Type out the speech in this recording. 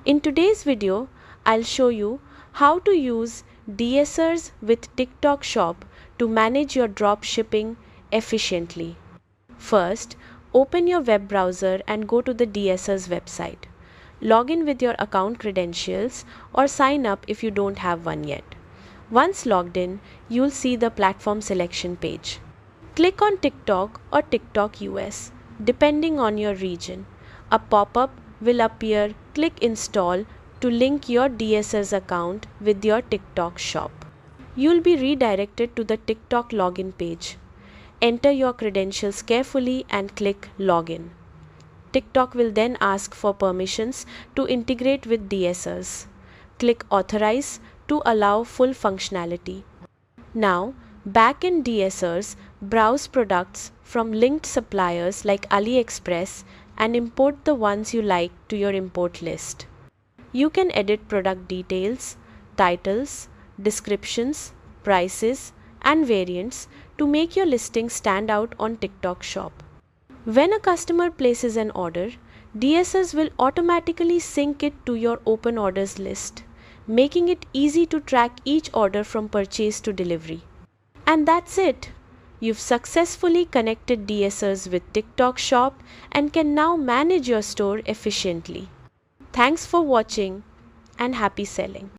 In today's video, I'll show you how to use DSers with TikTok Shop to manage your dropshipping efficiently. First, open your web browser and go to the DSers website. Log in with your account credentials or sign up if you don't have one yet. Once logged in, you'll see the platform selection page. Click on TikTok or TikTok US, depending on your region. A pop-up will appear. Click Install to link your DSers account with your TikTok shop. You'll be redirected to the TikTok login page. Enter your credentials carefully and click Login. TikTok will then ask for permissions to integrate with DSers. Click Authorize to allow full functionality. Now, back in DSers, browse products from linked suppliers like AliExpress and import the ones you like to your import list. You can edit product details, titles, descriptions, prices, and variants to make your listing stand out on TikTok Shop. When a customer places an order, DSers will automatically sync it to your open orders list, making it easy to track each order from purchase to delivery. And that's it! You've successfully connected DSers with TikTok Shop and can now manage your store efficiently. Thanks for watching and happy selling.